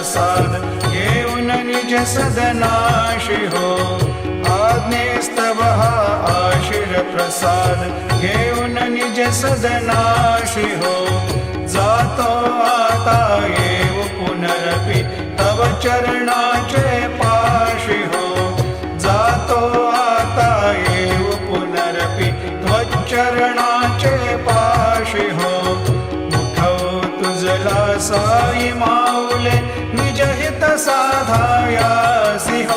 प्रसाद घेऊन निज सदनाशी हो आज्ञेस्तव हा आशीर प्रसाद घेऊन निज सदनाशी हो जातो आता येऊ पुनरपि तव चरणाचे पाशी हो जातो आता येऊ पुनरपि त्वच्चरणाचे पाशी हो मुठव तुझला साई माऊले निज हित साधायासी हो